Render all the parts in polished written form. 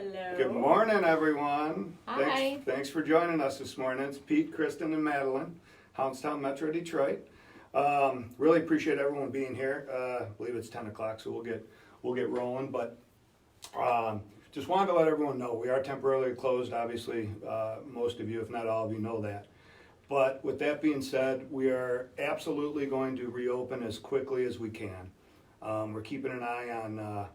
Hello. Good morning, everyone. Hi. Thanks for joining us this morning. It's Pete, Kristen, and Madeline, Hounds Town, Metro Detroit. Really appreciate everyone being here. I believe it's 10 o'clock, so we'll get rolling. But just wanted to let everyone know we are temporarily closed. Obviously, most of you, if not all of you, know that. But with that being said, we are absolutely going to reopen as quickly as we can. We're keeping an eye on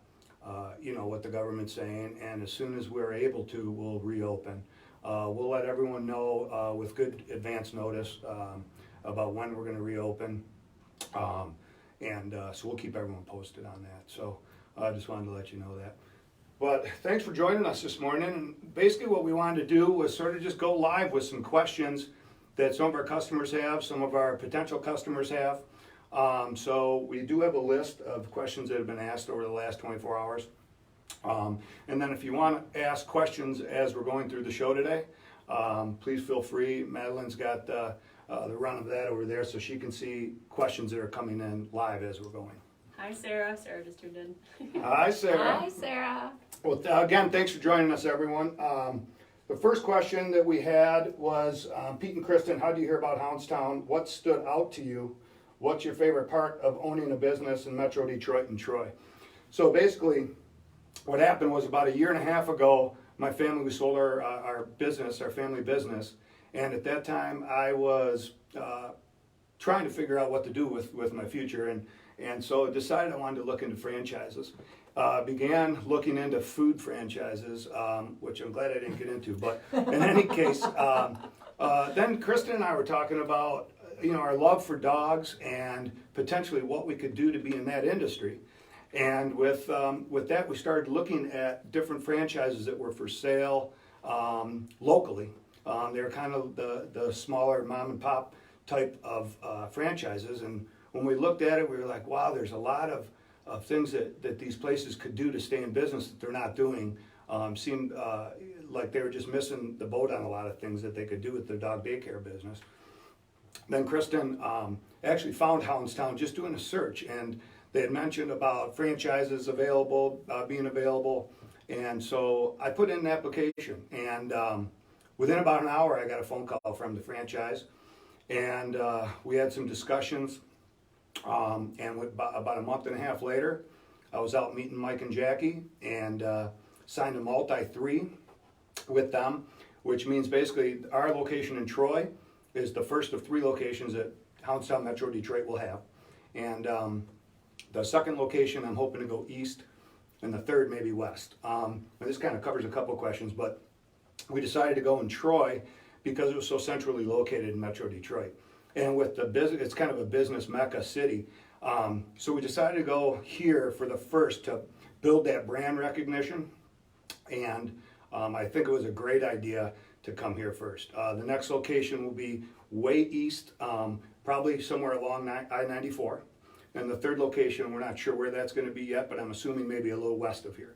what the government's saying, and as soon as we're able to, we'll reopen. We'll let everyone know with good advance notice about when we're going to reopen, so we'll keep everyone posted on that. So I just wanted to let you know that. But thanks for joining us this morning. And basically what we wanted to do was sort of just go live with some questions that some of our customers have, some of our potential customers have. So we do have a list of questions that have been asked over the last 24 hours. And then if you want to ask questions as we're going through the show today, please feel free. Madeline's got the run of that over there so she can see questions that are coming in live as we're going. Hi, Sarah. Sarah just tuned in. Hi, Sarah. Hi, Sarah. Well, again, thanks for joining us, everyone. The first question that we had was, Pete and Kristen, how do you hear about Hounds Town? What stood out to you? What's your favorite part of owning a business in Metro Detroit and Troy? So basically, what happened was about a year and a half ago, my family, we sold our business, our family business, and at that time I was trying to figure out what to do with my future, and so I decided I wanted to look into franchises. Began looking into food franchises, which I'm glad I didn't get into, but in any case, then Kristen and I were talking about our love for dogs and potentially what we could do to be in that industry. And with that, we started looking at different franchises that were for sale locally. They were kind of the smaller mom and pop type of franchises. And when we looked at it, we were like, wow, there's a lot of things that these places could do to stay in business that they're not doing. Seemed like they were just missing the boat on a lot of things that they could do with their dog daycare business. Then Kristen actually found Hounds Town just doing a search, and they had mentioned about franchises available, being available, and so I put in an application, and within about an hour I got a phone call from the franchise, and we had some discussions, and about a month and a half later, I was out meeting Mike and Jackie, and signed a multi-3 with them, which means basically our location in Troy is the first of 3 locations that Hounds Town Metro Detroit will have. And the second location, I'm hoping to go east, and the third maybe west. And this kind of covers a couple questions, but we decided to go in Troy because it was so centrally located in Metro Detroit. And with the business, it's kind of a business mecca city. So we decided to go here for the first to build that brand recognition. And I think it was a great idea to come here first. The next location will be way east, probably somewhere along I-94. And the third location, we're not sure where that's going to be yet, but I'm assuming maybe a little west of here.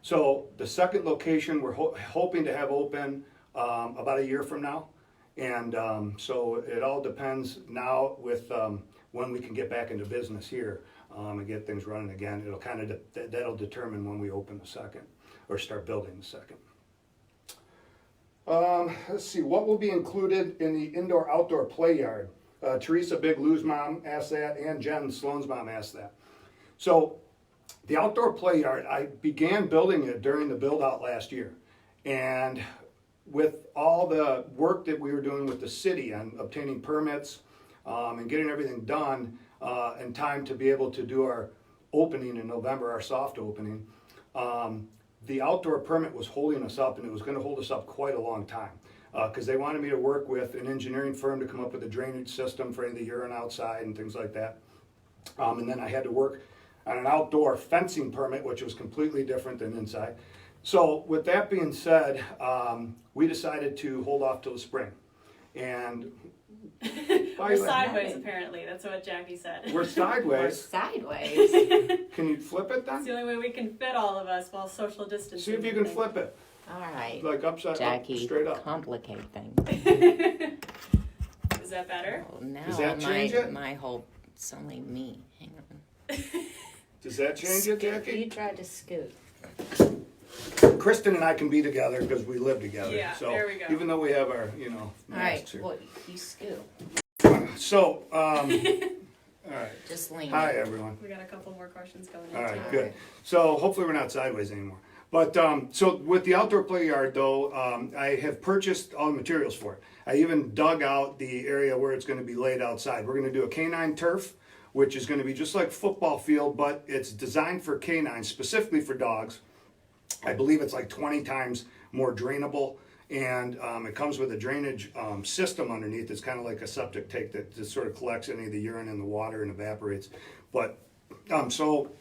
So the second location we're hoping to have open about a year from now. And so it all depends now with when we can get back into business here and get things running again. It'll kind of that'll determine when we open the second or start building the second. Let's see, what will be included in the indoor-outdoor play yard? Teresa Big Lou's mom asked that, and Jen Sloan's mom asked that. So the outdoor play yard, I began building it during the build-out last year. And with all the work that we were doing with the city and obtaining permits and getting everything done in time to be able to do our opening in November, our soft opening, the outdoor permit was holding us up, and it was going to hold us up quite a long time because they wanted me to work with an engineering firm to come up with a drainage system for any of the urine outside and things like that. And then I had to work on an outdoor fencing permit, which was completely different than inside. So with that being said, we decided to hold off till the spring. And we're sideways, apparently. That's what Jackie said. We're sideways. We're sideways. Can you flip it then? It's the only way we can fit all of us while social distancing. See if you can flip it. All right. Like upside, Jackie, straight up. complicate things. Is that better? Oh, now Does that change it? my whole, it's only me. Hang on. Does that change it, Jackie? You tried to scoot. Kristen and I can be together because we live together. Yeah, so there we go. Even though we have our, All masks right, well, you scoot. So, all right. Just lean. Hi, everyone. We got a couple more questions going in. All right, too. good. So hopefully we're not sideways anymore. But so with the outdoor play yard, though, I have purchased all the materials for it. I even dug out the area where it's going to be laid outside. We're going to do a canine turf, which is going to be just like football field, but it's designed for canines, specifically for dogs. I believe it's like 20 times more drainable, and it comes with a drainage system underneath. It's kind of like a septic tank that just sort of collects any of the urine in the water and evaporates. But so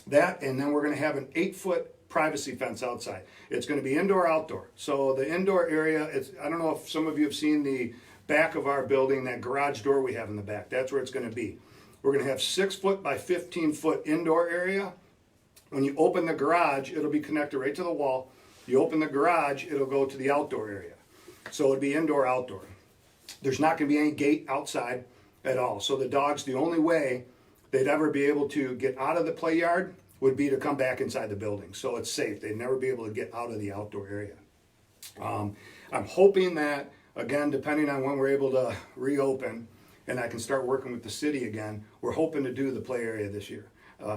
that, and then we're going to have an 8-foot privacy fence outside. It's going to be indoor outdoor. So the indoor area, I don't know if some of you have seen the back of our building, that garage door we have in the back. That's where it's going to be. We're going to have 6-foot by 15-foot indoor area. When you open the garage, it'll be connected right to the wall. You open the garage, it'll go to the outdoor area. So it'll be indoor outdoor. There's not going to be any gate outside at all. So the dogs, the only way they'd ever be able to get out of the play yard would be to come back inside the building. So it's safe. They'd never be able to get out of the outdoor area. I'm hoping that, again, depending on when we're able to reopen and I can start working with the city again, we're hoping to do the play area this year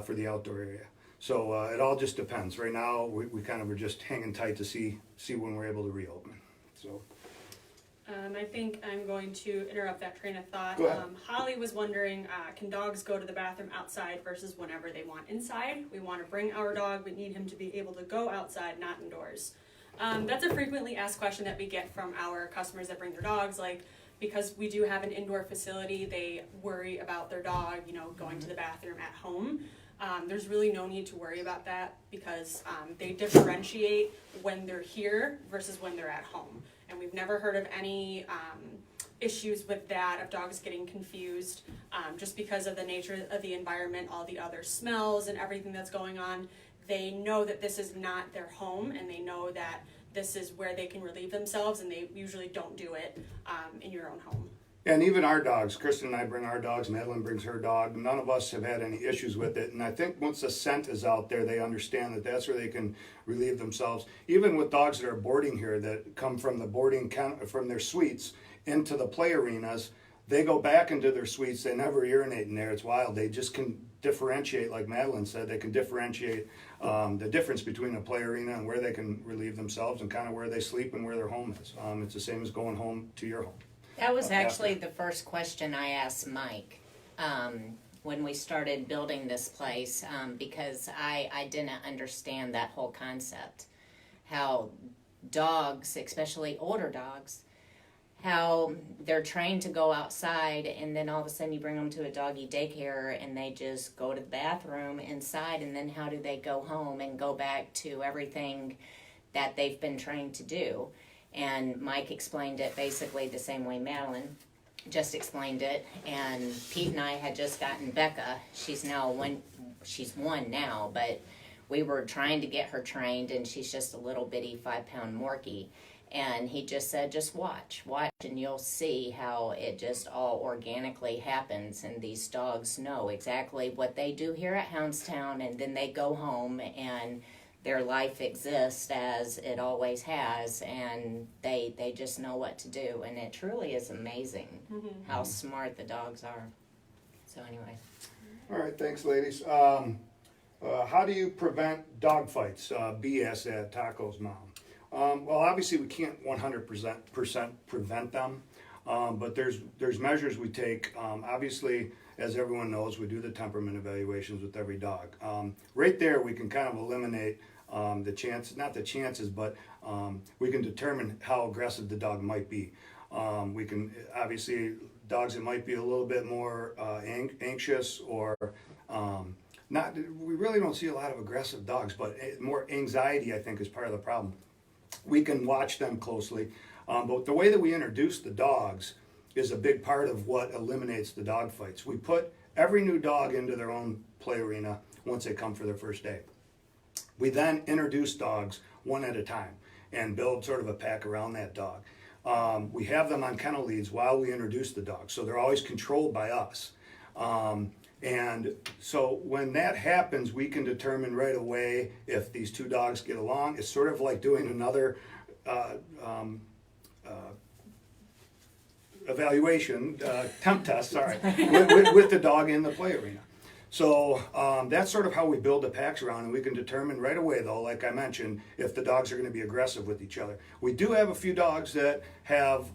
for the outdoor area. So it all just depends. Right now, we kind of are just hanging tight to see when we're able to reopen. So. I think I'm going to interrupt that train of thought. Go ahead. Holly was wondering, can dogs go to the bathroom outside versus whenever they want inside? We want to bring our dog, but need him to be able to go outside, not indoors. That's a frequently asked question that we get from our customers that bring their dogs. Like, because we do have an indoor facility, they worry about their dog, going to the bathroom at home. There's really no need to worry about that because they differentiate when they're here versus when they're at home. And we've never heard of any issues with that, of dogs getting confused, just because of the nature of the environment, all the other smells and everything that's going on. They know that this is not their home, and they know that this is where they can relieve themselves, and they usually don't do it in your own home. And even our dogs, Kristen and I bring our dogs, Madeline brings her dog. None of us have had any issues with it. And I think once the scent is out there, they understand that that's where they can relieve themselves. Even with dogs that are boarding here that come from the from their suites into the play arenas, they go back into their suites. They never urinate in there. It's wild. They just can differentiate, like Madeline said, they can differentiate the difference between a play arena and where they can relieve themselves and kind of where they sleep and where their home is. It's the same as going home to your home. That was actually the first question I asked Mike when we started building this place, because I didn't understand that whole concept. How dogs, especially older dogs, how they're trained to go outside, and then all of a sudden you bring them to a doggy daycare and they just go to the bathroom inside, and then how do they go home and go back to everything that they've been trained to do? And Mike explained it basically the same way Madeline just explained it. And Pete and I had just gotten Becca. She's one now, but we were trying to get her trained, and she's just a little bitty 5-pound Morkie. And he just said, just watch, and you'll see how it just all organically happens. And these dogs know exactly what they do here at Hounds Town, and then they go home and their life exists as it always has, and they just know what to do. And it truly is amazing how smart the dogs are. So anyway. All right, thanks, ladies. How do you prevent dog fights, BS at Taco's Mom? Well, obviously we can't 100% prevent them, but there's measures we take. Obviously, as everyone knows, we do the temperament evaluations with every dog. Right there, we can kind of eliminate the chances, not the chances, but we can determine how aggressive the dog might be. We can, obviously, dogs that might be a little bit more anxious or not, we really don't see a lot of aggressive dogs, but more anxiety, I think, is part of the problem. We can watch them closely, but the way that we introduce the dogs is a big part of what eliminates the dog fights. We put every new dog into their own play arena once they come for their first day. We then introduce dogs one at a time and build sort of a pack around that dog. We have them on kennel leads while we introduce the dog, so they're always controlled by us. And so when that happens, we can determine right away if these two dogs get along. It's sort of like doing another evaluation, temp test, sorry, with the dog in the play arena. So that's sort of how we build the packs around, and we can determine right away, though, like I mentioned, if the dogs are going to be aggressive with each other. We do have a few dogs that have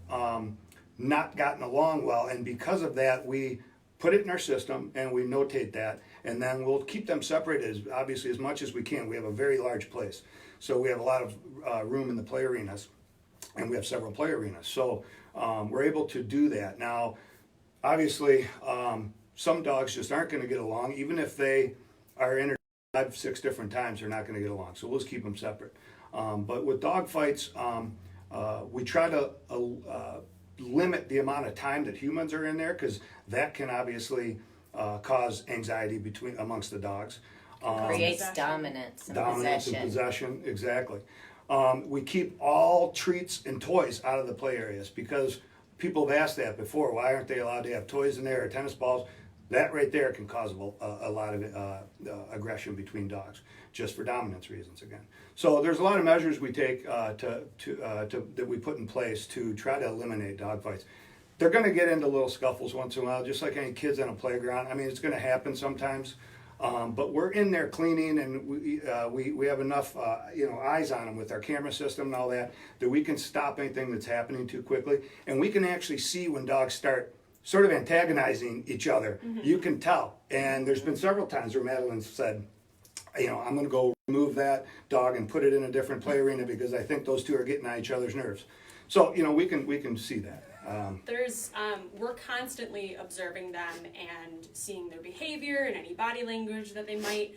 not gotten along well, and because of that, we put it in our system and we notate that, and then we'll keep them separated obviously as much as we can. We have a very large place, so we have a lot of room in the play arenas, and we have several play arenas. So we're able to do that. Now, obviously, some dogs just aren't going to get along, even if they are introduced 5-6 different times. They're not going to get along. So we'll just keep them separate. But with dog fights, we try to limit the amount of time that humans are in there, because that can obviously cause anxiety amongst the dogs. Creates dominance and possession, exactly. We keep all treats and toys out of the play areas, because people have asked that before. Why aren't they allowed to have toys in there or tennis balls? That right there can cause a lot of aggression between dogs, just for dominance reasons again. So there's a lot of measures we take that we put in place to try to eliminate dog fights. They're going to get into little scuffles once in a while, just like any kids on a playground. I mean, it's going to happen sometimes. But we're in there cleaning, and we have enough eyes on them with our camera system and all that we can stop anything that's happening too quickly, and we can actually see when dogs start sort of antagonizing each other. Mm-hmm. You can tell, and there's been several times where Madeline's said, I'm going to go remove that dog and put it in a different play arena because I think those two are getting on each other's nerves. So we can see that. We're constantly observing them and seeing their behavior and any body language that they might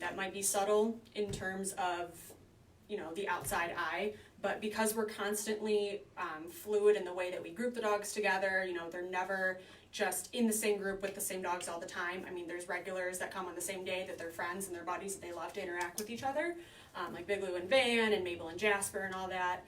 that might be subtle in terms of the outside eye. But because we're constantly fluid in the way that we group the dogs together, they're never just in the same group with the same dogs all the time. I mean, there's regulars that come on the same day that they're friends and their buddies and they love to interact with each other, like Big Lou and Van and Mabel and Jasper and all that.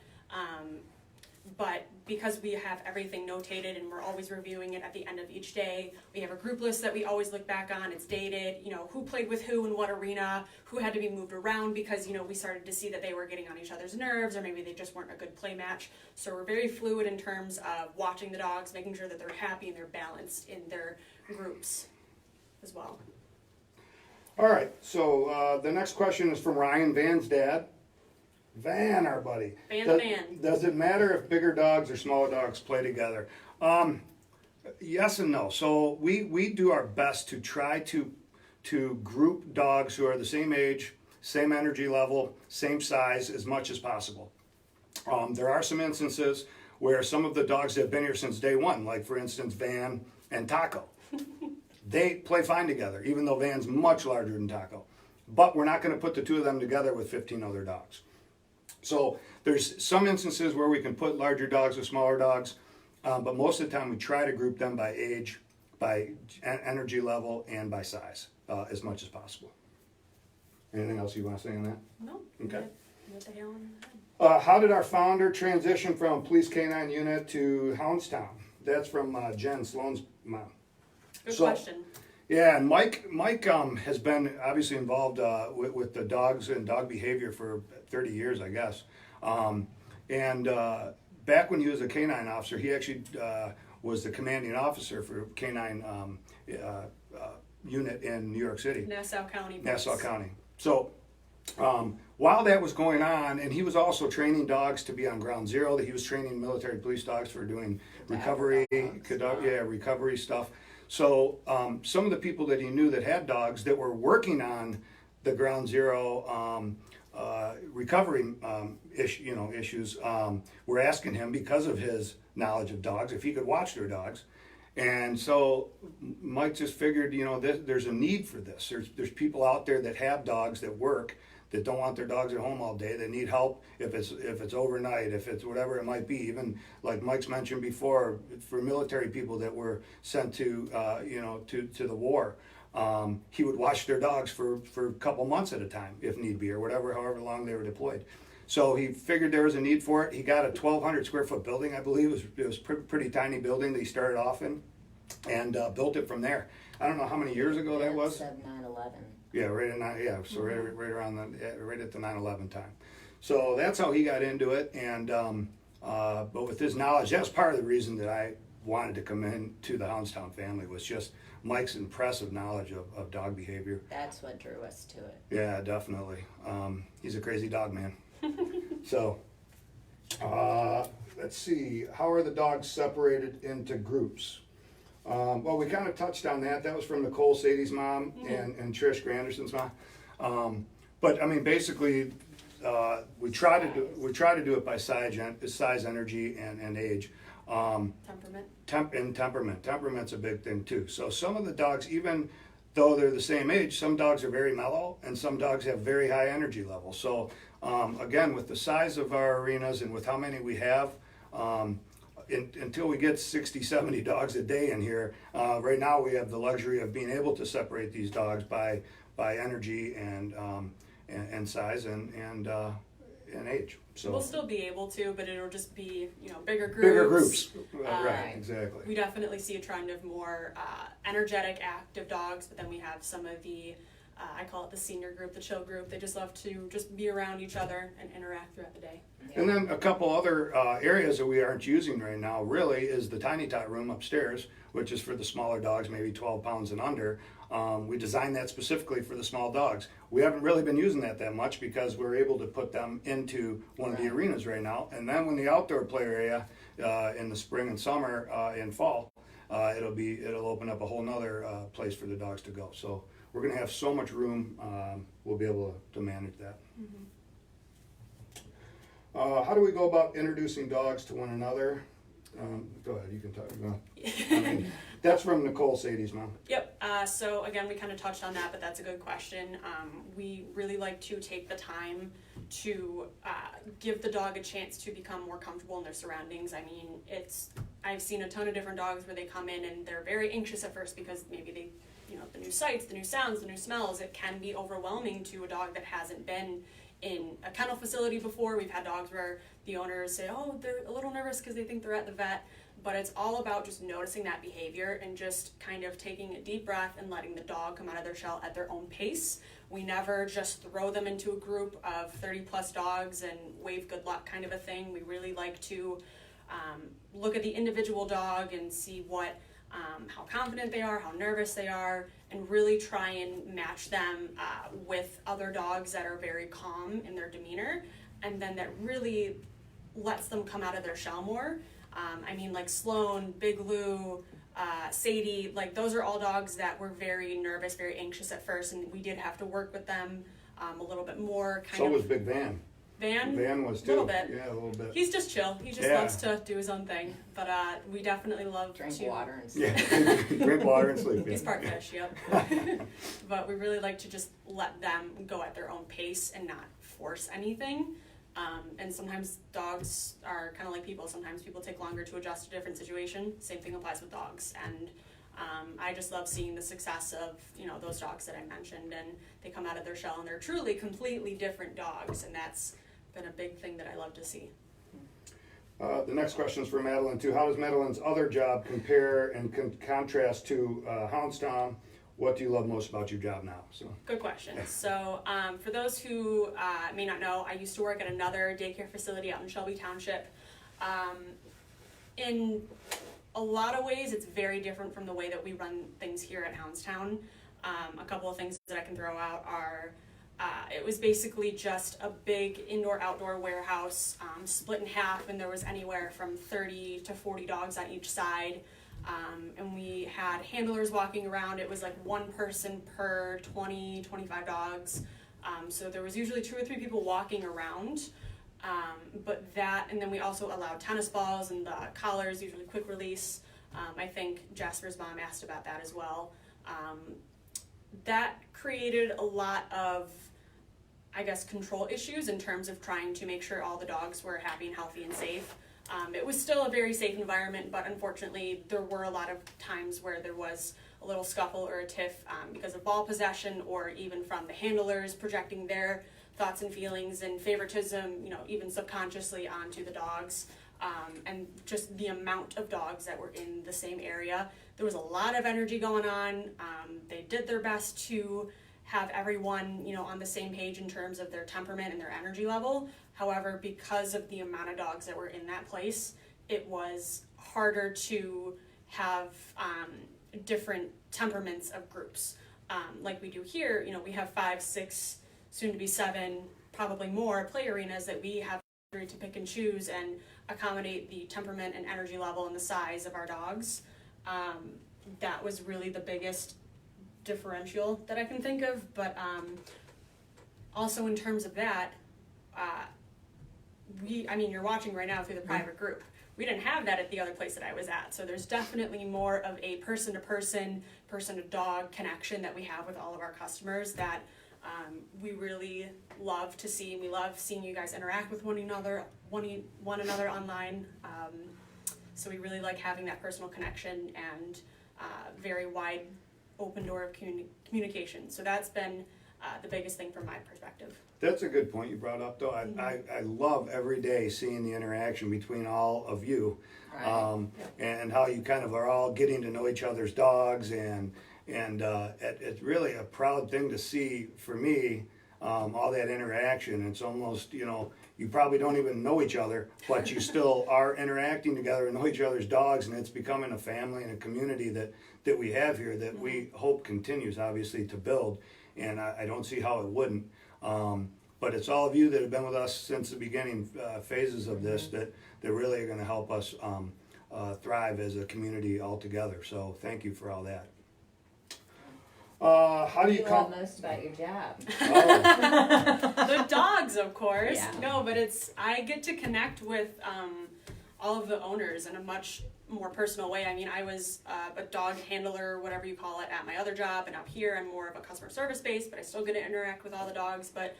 But because we have everything notated and we're always reviewing it at the end of each day, we have a group list that we always look back on. It's dated, who played with who in what arena, who had to be moved around because, we started to see that they were getting on each other's nerves, or maybe they just weren't a good play match. So we're very fluid in terms of watching the dogs, making sure that they're happy and they're balanced in their groups as well. All right, so the next question is from Ryan, Van's dad. Van, our buddy. Van. Does it matter if bigger dogs or smaller dogs play together? Yes and no. So we do our best to try to group dogs who are the same age, same energy level, same size as much as possible. There are some instances where some of the dogs that have been here since day one, like for instance Van and Taco, they play fine together, even though Van's much larger than Taco. But we're not going to put the two of them together with 15 other dogs. So there's some instances where we can put larger dogs with smaller dogs, but most of the time we try to group them by age, by energy level, and by size as much as possible. Anything else you want to say on that? No. Okay. What the hell on your head? How did our founder transition from police canine unit to Hounds Town? That's from Jen Sloan's mom. Good question. Yeah, and Mike has been obviously involved with the dogs and dog behavior for 30 years, I guess. And back when he was a canine officer, he actually was the commanding officer for canine unit in New York City. Nassau County. Nassau County. So while that was going on, and he was also training dogs to be on ground zero, that he was training military police dogs for doing recovery, recovery stuff. So some of the people that he knew that had dogs that were working on the ground zero recovery issues were asking him, because of his knowledge of dogs, if he could watch their dogs. And so Mike just figured, there's a need for this. There's people out there that have dogs that work, that don't want their dogs at home all day, that need help if it's overnight, if it's whatever it might be. Even like Mike's mentioned before, for military people that were sent to the war, he would watch their dogs for a couple months at a time, if need be, or however long they were deployed. So he figured there was a need for it. He got a 1,200 square foot building, I believe. It was a pretty tiny building that he started off in. and built it from there. I don't know how many years ago that was. 9/11. Yeah, so right around right at the 9/11 time. So that's how he got into it, and but with his knowledge, that's part of the reason that I wanted to come in to the Hounds Town family, was just Mike's impressive knowledge of dog behavior. That's what drew us to it. Yeah, definitely. He's a crazy dog man. So, let's see. How are the dogs separated into groups? Well, we kind of touched on that. That was from Nicole Sadie's mom and Trish Granderson's mom. But I mean, basically, we try to do it by size, energy, and age. Temperament. Temperament. Temperament's a big thing too. So some of the dogs, even though they're the same age, some dogs are very mellow, and some dogs have very high energy levels. So again, with the size of our arenas and with how many we have, until we get 60, 70 dogs a day in here, right now we have the luxury of being able to separate these dogs by energy and size and age. So We'll still be able to, but it'll just be, bigger groups. bigger groups. Right, exactly. We definitely see a trend of more energetic, active dogs, but then we have some of the, I call it the senior group, the chill group. They just love to just be around each other and interact throughout the day. And then a couple other areas that we aren't using right now really is the tiny tot room upstairs, which is for the smaller dogs, maybe 12 pounds and under. We designed that specifically for the small dogs. We haven't really been using that much because we're able to put them into one of the arenas right now. And then when the outdoor play area in the spring and summer and fall, it'll open up a whole nother place for the dogs to go. So we're going to have so much room, we'll be able to manage that. Mm-hmm. How do we go about introducing dogs to one another? Go ahead, you can talk. I mean, that's from Nicole Sadie's mom. Yep. So again, we kind of touched on that, but that's a good question. We really like to take the time to give the dog a chance to become more comfortable in their surroundings. I mean, I've seen a ton of different dogs where they come in and they're very anxious at first because maybe they, the new sights, the new sounds, the new smells. It can be overwhelming to a dog that hasn't been in a kennel facility before. We've had dogs where the owners say, oh, they're a little nervous because they think they're at the vet. But it's all about just noticing that behavior and just kind of taking a deep breath and letting the dog come out of their shell at their own pace. We never just throw them into a group of 30 plus dogs and wave good luck kind of a thing. We really like to look at the individual dog and see how confident they are, how nervous they are, and really try and match them with other dogs that are very calm in their demeanor, and then that really lets them come out of their shell more. Like Sloan, Big Lou, Sadie, those are all dogs that were very nervous, very anxious at first, and we did have to work with them a little bit more. So was Big Van. Van was too. A little bit. Yeah, a little bit. He's just chill. He just loves to do his own thing. But we definitely love Drink to water and sleep. Yeah, drink water and sleep. He's part fish, yep. But we really like to just let them go at their own pace and not force anything. And sometimes dogs are kind of like people. Sometimes people take longer to adjust to a different situation. Same thing applies with dogs. And I just love seeing the success of, those dogs that I mentioned. And they come out of their shell and they're truly completely different dogs. And that's been a big thing that I love to see. The next question is for Madeline too. How does Madeline's other job compare and contrast to Hounds Town? What do you love most about your job now? So good question. So for those who may not know, I used to work at another daycare facility out in Shelby Township. In a lot of ways, it's very different from the way that we run things here at Hounds Town. A couple of things that I can throw out are it was basically just a big indoor-outdoor warehouse split in half, and there was anywhere from 30 to 40 dogs on each side. And we had handlers walking around. It was like one person per 20, 25 dogs. So there was usually 2 or 3 people walking around. And then we also allowed tennis balls and collars, usually quick release. I think Jasper's mom asked about that as well. That created a lot of, control issues in terms of trying to make sure all the dogs were happy and healthy and safe. It was still a very safe environment, but unfortunately there were a lot of times where there was a little scuffle or a tiff because of ball possession, or even from the handlers projecting their thoughts and feelings and favoritism, even subconsciously onto the dogs. and just the amount of dogs that were in the same area. There was a lot of energy going on. They did their best to have everyone, on the same page in terms of their temperament and their energy level. However, because of the amount of dogs that were in that place, it was harder to have different temperaments of groups. Like we do here, we have 5, 6, soon to be 7, probably more play arenas that we have to pick and choose and accommodate the temperament and energy level and the size of our dogs. That was really the biggest differential that I can think of, but also in terms of that, you're watching right now through the private group. We didn't have that at the other place that I was at, so there's definitely more of a person-to-person, person-to-dog connection that we have with all of our customers that we really love to see. We love seeing you guys interact with one another online. So we really like having that personal connection and very wide open door of communication. So that's been the biggest thing from my perspective. That's a good point you brought up, though. I love every day seeing the interaction between all of you, Right. and how you kind of are all getting to know each other's dogs, and it's really a proud thing to see for me, all that interaction. It's almost, you probably don't even know each other, but you still are interacting together and know each other's dogs, and it's becoming a family and a community that we have here that we hope continues, obviously, to build, and I don't see how it wouldn't. But it's all of you that have been with us since the beginning phases of this that really are going to help us thrive as a community altogether. So thank you for all that. How do you love most about your job? The dogs, of course. Yeah. No, but I get to connect with all of the owners in a much more personal way. I was a dog handler, whatever you call it, at my other job, and up here I'm more of a customer service base, but I still get to interact with all the dogs. But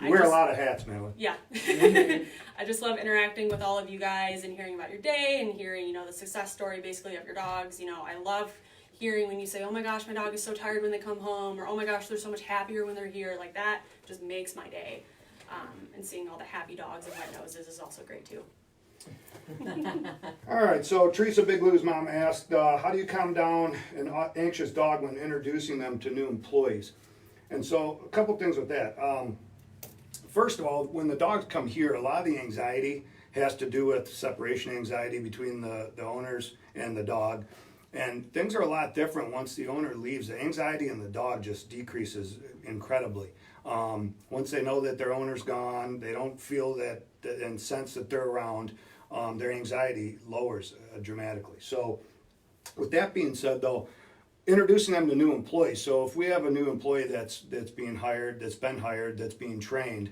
you wear a lot of hats, Madeline. Yeah. I just love interacting with all of you guys and hearing about your day and hearing, the success story basically of your dogs. I love hearing when you say, oh my gosh, my dog is so tired when they come home, or oh my gosh, they're so much happier when they're here. Like that just makes my day. And seeing all the happy dogs and wet noses is also great too. All right, so Teresa Big Lou's mom asked, how do you calm down an anxious dog when introducing them to new employees? And so a couple things with that. First of all, when the dogs come here, a lot of the anxiety has to do with separation anxiety between the owners and the dog. And things are a lot different once the owner leaves. The anxiety in the dog just decreases incredibly. Once they know that their owner's gone, they don't feel that and sense that they're around, their anxiety lowers dramatically. So with that being said, though, introducing them to new employees. So if we have a new employee that's being hired, that's being trained,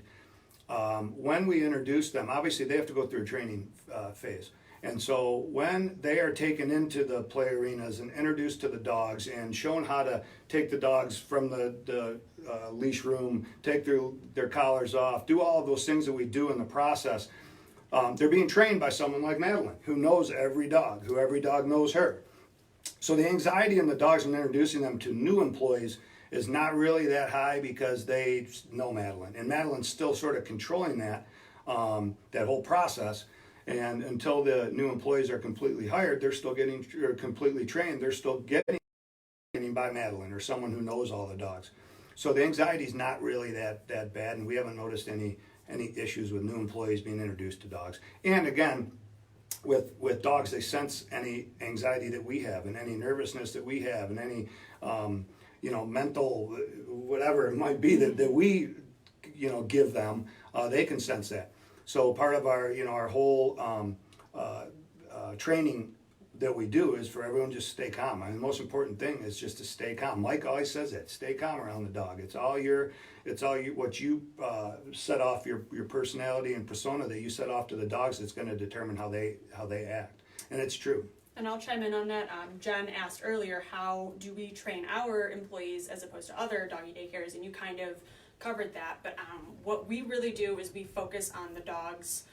when we introduce them, obviously they have to go through a training phase. And so when they are taken into the play arenas and introduced to the dogs and shown how to take the dogs from the leash room, take their collars off, do all of those things that we do in the process, they're being trained by someone like Madeline, who knows every dog, who every dog knows her. So the anxiety in the dogs in introducing them to new employees is not really that high because they know Madeline. And Madeline's still sort of controlling that whole process. And until the new employees are completely hired, they're still getting, or completely trained, they're still getting by Madeline or someone who knows all the dogs. So the anxiety is not really that bad, and we haven't noticed any issues with new employees being introduced to dogs. And again, with dogs, they sense any anxiety that we have and any nervousness that we have and any mental whatever it might be that we give them, they can sense that. So part of our whole training that we do is for everyone just stay calm. The most important thing is just to stay calm. Mike always says that, stay calm around the dog. It's all what you set off, your personality and persona that you set off to the dogs that's going to determine how they act. And it's true. And I'll chime in on that. Jen asked earlier, how do we train our employees as opposed to other doggy daycares? And you kind of covered that. But what we really do is we focus on the dogs.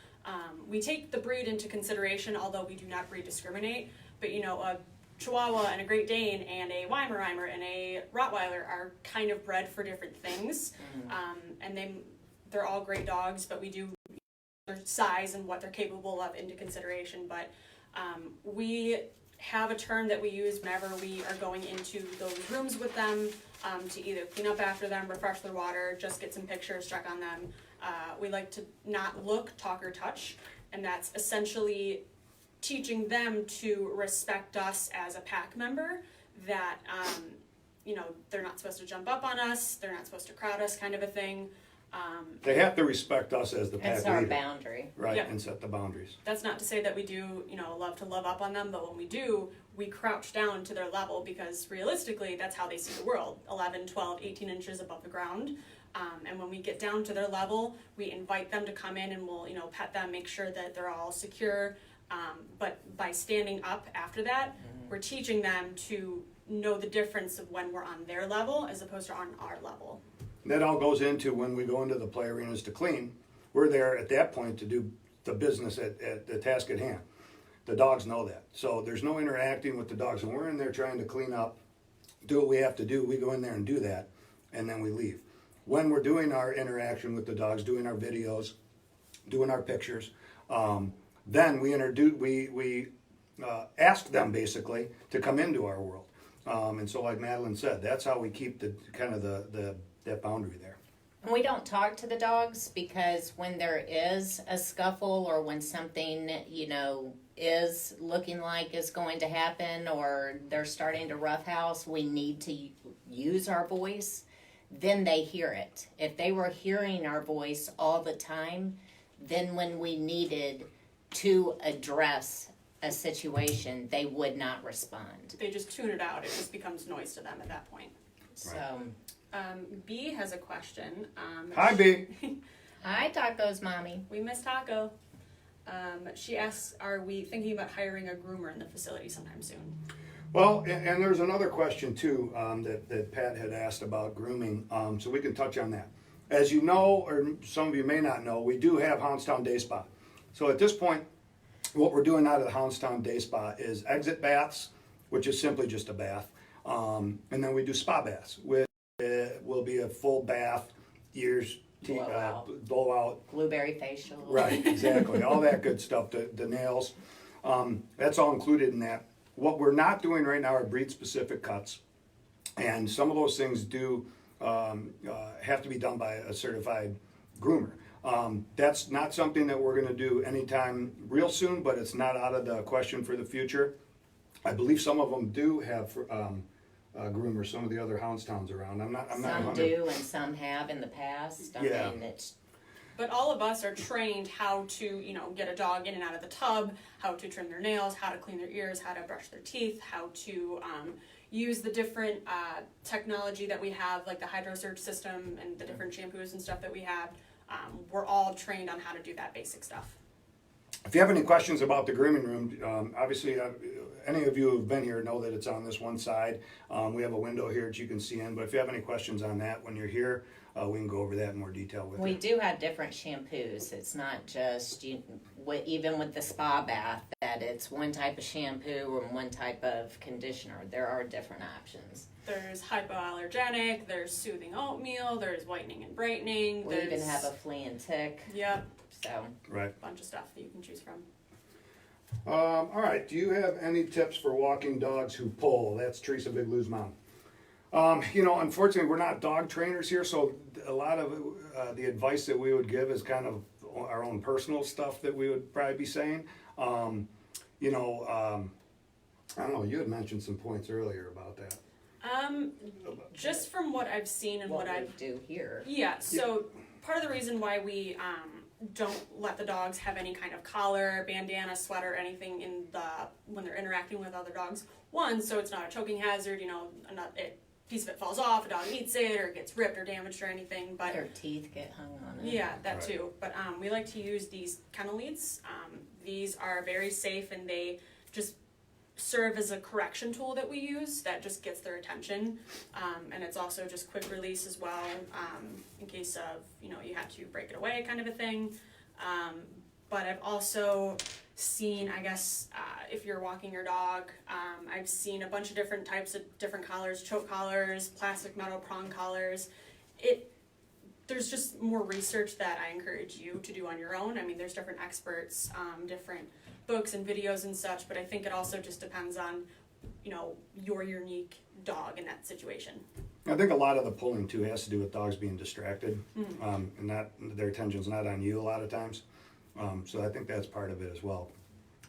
We take the breed into consideration, although we do not breed discriminate. But a Chihuahua and a Great Dane and a Weimaraner and a Rottweiler are kind of bred for different things. And they're all great dogs, but we do their size and what they're capable of into consideration. But we have a term that we use whenever we are going into those rooms with them to either clean up after them, refresh their water, just get some pictures, check on them. We like to not look, talk, or touch, and that's essentially teaching them to respect us as a pack member, that they're not supposed to jump up on us, they're not supposed to crowd us, kind of a thing. They have to respect us as the pack It's our leader. boundary. Right, Yep. and set the boundaries. That's not to say that we do, love to love up on them, but when we do, we crouch down to their level, because realistically, that's how they see the world, 11, 12, 18 inches above the ground. And when we get down to their level, we invite them to come in and we'll, pet them, make sure that they're all secure. But by standing up after that, we're teaching them to know the difference of when we're on their level as opposed to on our level. That all goes into when we go into the play arenas to clean. We're there at that point to do the business at the task at hand. The dogs know that. So there's no interacting with the dogs. When we're in there trying to clean up, do what we have to do, we go in there and do that, and then we leave. When we're doing our interaction with the dogs, doing our videos, doing our pictures, then we ask them basically to come into our world. And so like Madeline said, that's how we keep that boundary there. We don't talk to the dogs because when there is a scuffle or when something, is looking like is going to happen or they're starting to roughhouse, we need to use our voice. Then they hear it. If they were hearing our voice all the time, then when we needed to address a situation, they would not respond. They just tune it out. It just becomes noise to them at that point. So, B has a question. Hi, B. hi, Taco's mommy. We miss Taco. She asks, are we thinking about hiring a groomer in the facility sometime soon? Well, and there's another question too that Pat had asked about grooming, so we can touch on that. As you know, or some of you may not know, we do have Hounds Town Day Spa. So at this point, what we're doing out of the Hounds Town Day Spa is exit baths, which is simply just a bath, and then we do spa baths, which will be a full bath, ears, teeth, blowout, Blueberry facial. right, exactly, all that good stuff, the nails, that's all included in that. What we're not doing right now are breed-specific cuts, and some of those things do have to be done by a certified groomer. That's not something that we're going to do anytime real soon, but it's not out of the question for the future. I believe some of them do have groomers. Some of the other Hounds Towns around. I'm not. Some do, and some have in the past. I mean, it's. But all of us are trained how to, get a dog in and out of the tub, how to trim their nails, how to clean their ears, how to brush their teeth, how to use the different technology that we have, like the HydroSurge system and the different shampoos and stuff that we have. We're all trained on how to do that basic stuff. If you have any questions about the grooming room, obviously any of you who have been here know that it's on this one side. We have a window here that you can see in, but if you have any questions on that when you're here, we can go over that in more detail with you. We do have different shampoos. It's not just, even with the spa bath, that it's one type of shampoo or one type of conditioner. There are different options. There's hypoallergenic, there's soothing oatmeal, there's whitening and brightening. We even have a flea and tick. Yep. So. Right. A bunch of stuff that you can choose from. All right. Do you have any tips for walking dogs who pull? That's Teresa Biglew's mom. Unfortunately, we're not dog trainers here, so a lot of the advice that we would give is kind of our own personal stuff that we would probably be saying. I don't know. You had mentioned some points earlier about that. Just from what I've seen and what I do here. Yeah. So part of the reason why we don't let the dogs have any kind of collar, bandana, sweater, anything when they're interacting with other dogs. One, so it's not a choking hazard. A piece of it falls off, a dog eats it, or gets ripped or damaged or anything. But their teeth get hung on it. Yeah, that right. too. But we like to use these kennel leads. These are very safe, and they just serve as a correction tool that we use that just gets their attention. And it's also just quick release as well, in case of, you have to break it away kind of a thing. But I've also seen, if you're walking your dog, I've seen a bunch of different types of different collars, choke collars, plastic metal prong collars. there's just more research that I encourage you to do on your own. I mean, there's different experts, different books and videos and such, but I think it also just depends on, you know, your unique dog in that situation. I think a lot of the pulling too has to do with dogs being distracted, and not their attention's not on you a lot of times. So I think that's part of it as well.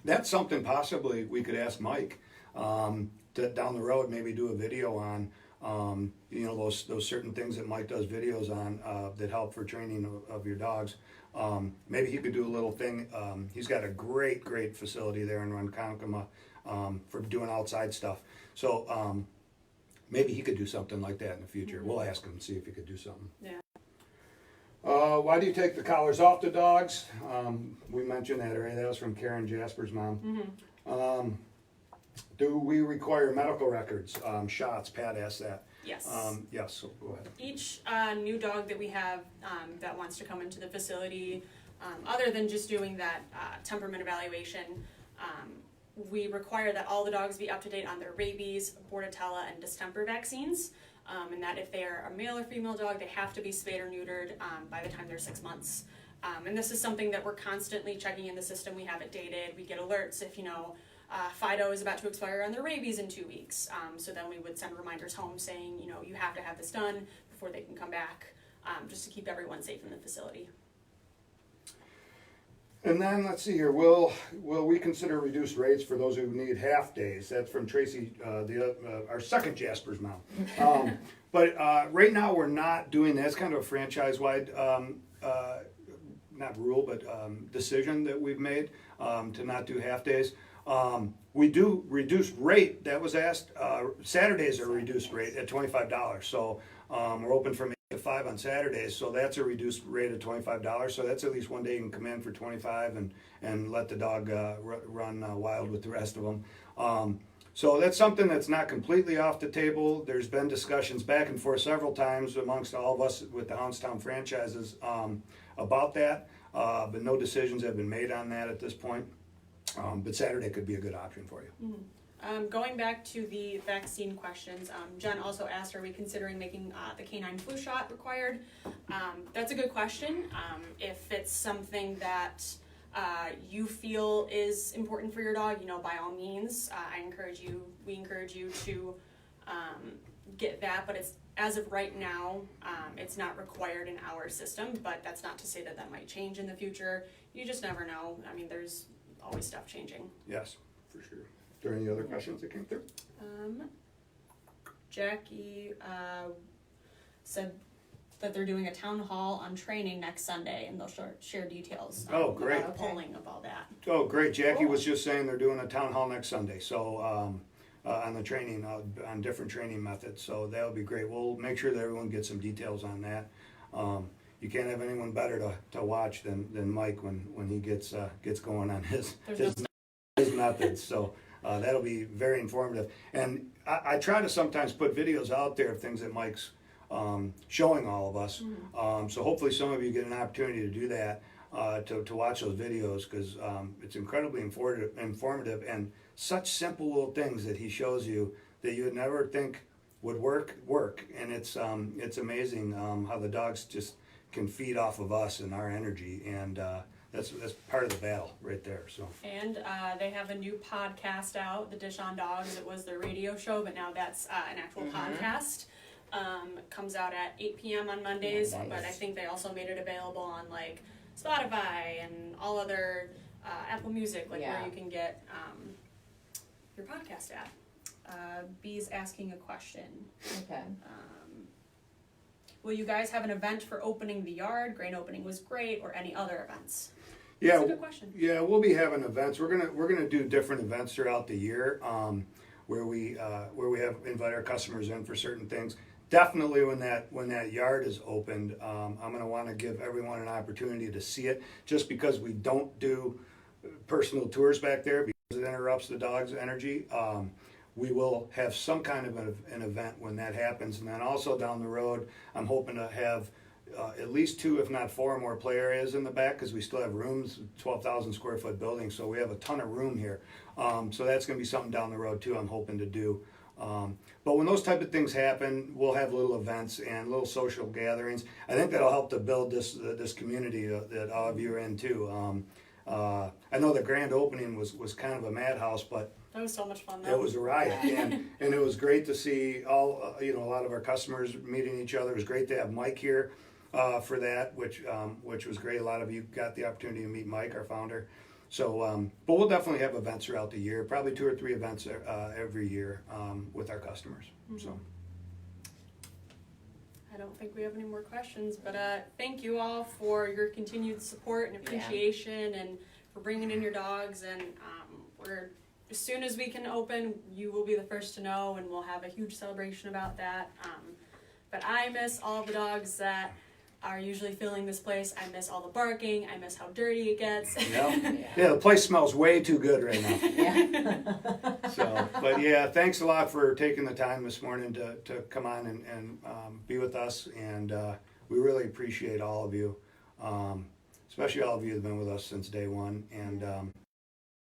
That's something possibly we could ask Mike to down the road, maybe do a video on. You know, those certain things that Mike does videos on that help for training of your dogs. Maybe he could do a little thing. He's got a great facility there in Ronkonkoma for doing outside stuff. So maybe he could do something like that in the future. We'll ask him and see if he could do something. Yeah. Why do you take the collars off the dogs? We mentioned that already. That was from Karen Jasper's mom. Do we require medical records, shots? Pat asked that. Yes. Yes, so go ahead. Each new dog that we have that wants to come into the facility, other than just doing that temperament evaluation, we require that all the dogs be up to date on their rabies, bordetella, and distemper vaccines, and that if they are a male or female dog, they have to be spayed or neutered by the time they're 6 months. And this is something that we're constantly checking in the system. We have it dated. We get alerts if, you know, Fido is about to expire on their rabies in 2 weeks. So then we would send reminders home saying, you know, you have to have this done before they can come back, just to keep everyone safe in the facility. And then let's see here. Will we consider reduced rates for those who need half days? That's from Tracy, our second Jasper's mom. But right now we're not doing that. It's kind of a franchise-wide, not rule, but decision that we've made to not do half days. We do reduced rate. That was asked. Saturdays are reduced rate at $25. So we're open from 8 to 5 on Saturdays. So that's a reduced rate of $25. So that's at least one day you can come in for 25 and let the dog run wild with the rest of them. So that's something that's not completely off the table. There's been discussions back and forth several times amongst all of us with the Hounds Town franchises about that, but no decisions have been made on that at this point. But Saturday could be a good option for you. Going back to the vaccine questions, Jen also asked, are we considering making the canine flu shot required? That's a good question. If it's something that you feel is important for your dog, you know, by all means, we encourage you to get that, but it's, as of right now, it's not required in our system, but that's not to say that that might change in the future. You just never know. I mean, there's always stuff changing. Yes, for sure. Are there any other questions that came through? Jackie said that they're doing a town hall on training next Sunday, and they'll share details. Oh, great. About the polling of all that. Oh, great. Jackie was just saying they're doing a town hall next Sunday. So on the training, on different training methods. So that'll be great. We'll make sure that everyone gets some details on that. You can't have anyone better to watch than Mike when he gets going on his methods. So that'll be very informative. And I try to sometimes put videos out there of things that Mike's showing all of us. So hopefully some of you get an opportunity to do that, to watch those videos, because it's incredibly informative and such simple little things that he shows you that you would never think would work. And it's amazing how the dogs just can feed off of us and our energy, and that's part of the battle right there. So. And they have a new podcast out, The Dish on Dogs. It was their radio show, but now that's an actual podcast. Comes out at 8 p.m. on Mondays, but I think they also made it available on like Spotify and all other Apple Music, where you can get your podcast at. B's asking a question. Okay. Will you guys have an event for opening the yard? Grand opening was great, or any other events? Yeah, that's a good question. Yeah, we'll be having events. We're gonna do different events throughout the year, where we invite our customers in for certain things. Definitely when that yard is opened, I'm gonna want to give everyone an opportunity to see it. Just because we don't do personal tours back there because it interrupts the dog's energy. We will have some kind of an event when that happens. And then also down the road, I'm hoping to have at least 2, if not 4 more play areas in the back, because we still have rooms, 12,000 square foot building, so we have a ton of room here. So that's going to be something down the road too I'm hoping to do. But when those type of things happen, we'll have little events and little social gatherings. I think that'll help to build this community that all of you are in too. I know the grand opening was kind of a madhouse, but That was so much fun though. it was a riot, and it was great to see all a lot of our customers meeting each other. It was great to have Mike here for that, which was great. A lot of you got the opportunity to meet Mike, our founder. So, but we'll definitely have events throughout the year, probably 2 or 3 events every year with our customers. So. I don't think we have any more questions, but thank you all for your continued support and appreciation, and for bringing in your dogs. And we're as soon as we can open, you will be the first to know, and we'll have a huge celebration about that. But I miss all the dogs that are usually filling this place. I miss all the barking. I miss how dirty it gets. Yeah, the place smells way too good right now. So, but yeah, thanks a lot for taking the time this morning to come on and be with us, and we really appreciate all of you, especially all of you that have been with us since day one, and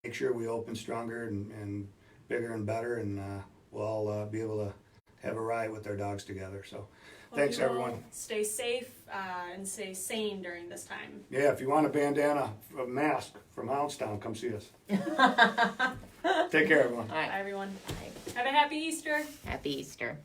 make sure we open stronger and bigger and better, and we'll all be able to have a ride with our dogs together. So. Thanks, everyone. Stay safe and stay sane during this time. Yeah, if you want a bandana, a mask from Hounds Town, come see us. Take care, everyone. All right. Bye, everyone. Bye. Have a happy Easter. Happy Easter.